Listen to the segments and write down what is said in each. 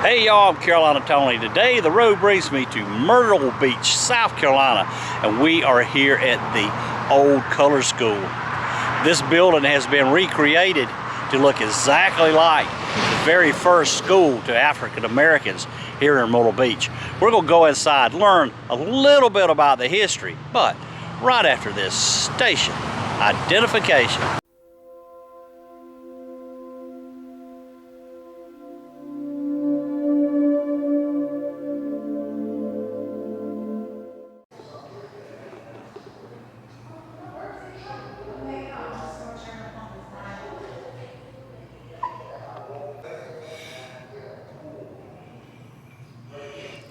Hey y'all, I'm Carolina Tony. Today the road brings me to Myrtle Beach, South Carolina, and we are here at the old color school. This building has been recreated to look exactly like the very first school to African Americans here in Myrtle Beach. We're going to go inside, learn a little bit about the history, but right after this station identification.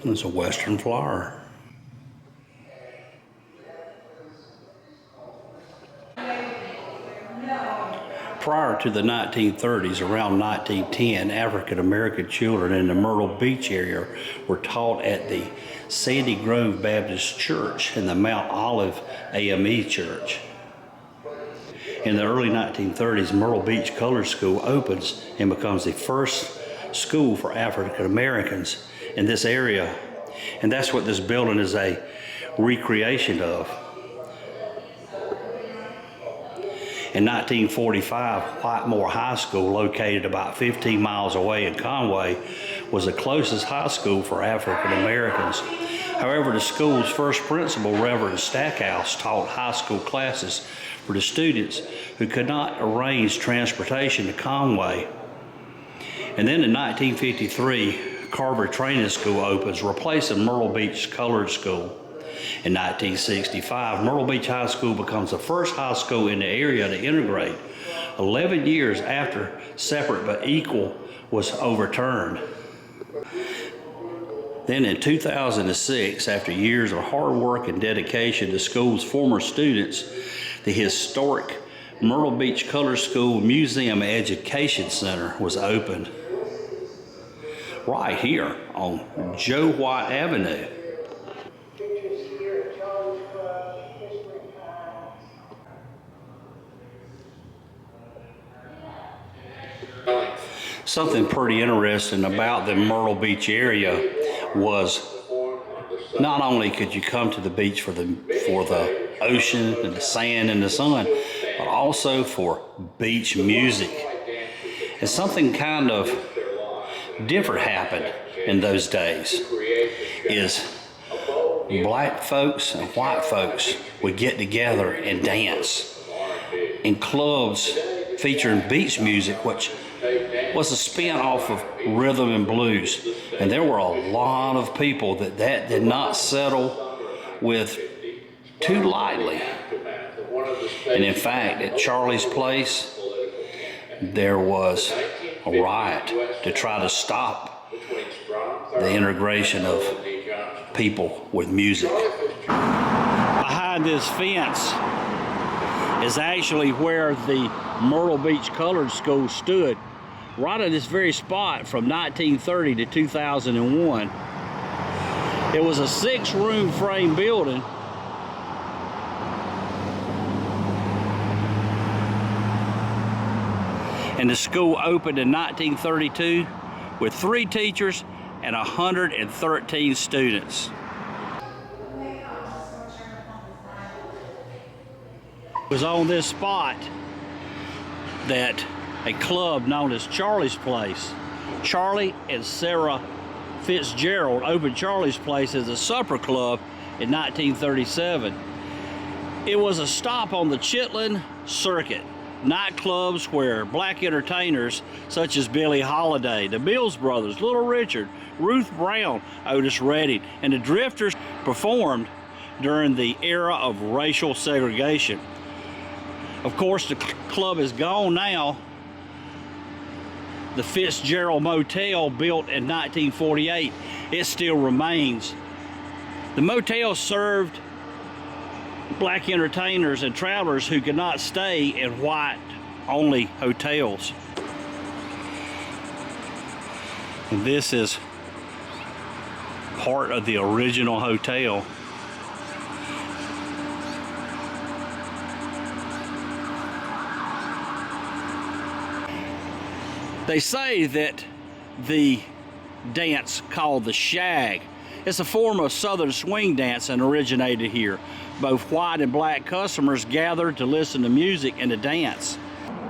It's a Western flower. Prior to the 1930s, around 1910, African American children in the Myrtle Beach area were taught at the Sandy Grove Baptist Church and the Mount Olive AME Church. In the early 1930s, Myrtle Beach Color School opens and becomes the first school for African Americans in this area, and that's what this building is a recreation of. In 1945, Whitemore High School, located about 15 miles away in Conway, was the closest high school for African Americans. However, the school's first principal, Reverend Stackhouse, taught high school classes for the students who could not arrange transportation to Conway. And then in 1953, Carver Training School opens, replacing Myrtle Beach Colored School. In 1965, Myrtle Beach High School becomes the first high school in the area to integrate, 11 years after Separate but Equal was overturned. Then in 2006, after years of hard work and dedication, the school's former students, the historic Myrtle Beach Color School Museum Education Center was opened right here on Joe White Avenue. Something pretty interesting about the Myrtle Beach area was not only could you come to the beach for the ocean and the sand and the sun, but also for beach music. And something kind of different happened in those days is black folks and white folks would get together and dance in clubs featuring beach music, which was a spin-off of rhythm and blues. And there were a lot of people that did not settle with too lightly. And in fact, at Charlie's Place, there was a riot to try to stop the integration of people with music. Behind this fence is actually where the Myrtle Beach Colored School stood, right at this very spot from 1930 to 2001. It was a 6-room frame building. And the school opened in 1932 with 3 teachers and 113 students. It was on this spot that a club known as Charlie's Place, Charlie and Sarah Fitzgerald opened Charlie's Place as a supper club in 1937. It was a stop on the Chitlin Circuit, nightclubs where black entertainers such as Billie Holiday, the Mills Brothers, Little Richard, Ruth Brown, Otis Redding, and the Drifters performed during the era of racial segregation. Of course, the club is gone now. The Fitzgerald Motel, built in 1948, it still remains. The motel served black entertainers and travelers who could not stay in white-only hotels. And this is part of the original hotel. They say that the dance called the shag. It's a form of Southern swing dance and originated here. Both white and black customers gathered to listen to music and to dance.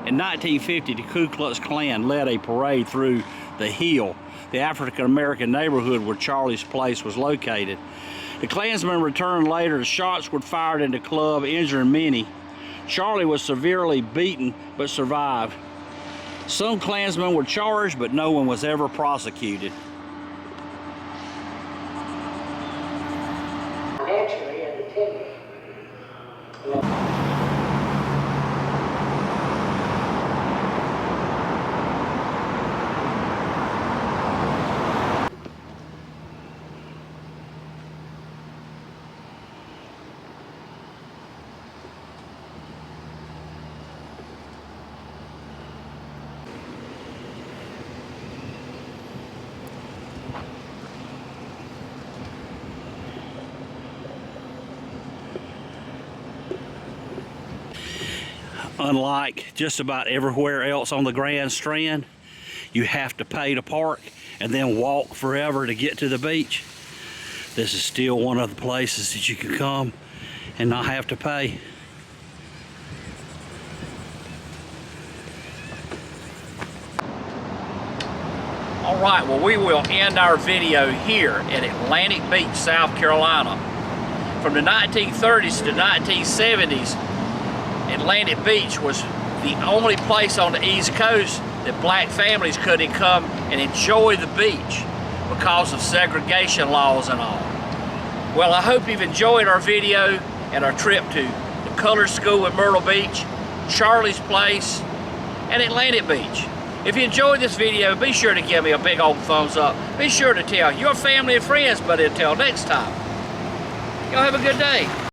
In 1950, the Ku Klux Klan led a parade through the Hill, the African-American neighborhood where Charlie's place was located. The Klansmen returned later as shots were fired in the club, injuring many. Charlie was severely beaten but survived. Some Klansmen were charged, but no one was ever prosecuted. Financially and attending. Unlike just about everywhere else on the Grand Strand, you have to pay to park and then walk forever to get to the beach. This is still one of the places that you can come and not have to pay. All right, well, we will end our video here in Atlantic Beach, South Carolina. From the 1930s to the 1970s, Atlantic Beach was the only place on the East Coast that black families couldn't come and enjoy the beach because of segregation laws and all. Well, I hope you've enjoyed our video and our trip to the Color School in Myrtle Beach, Charlie's Place, and Atlantic Beach. If you enjoyed this video, be sure to give me a big old thumbs up. Be sure to tell your family and friends, but until next time, y'all have a good day.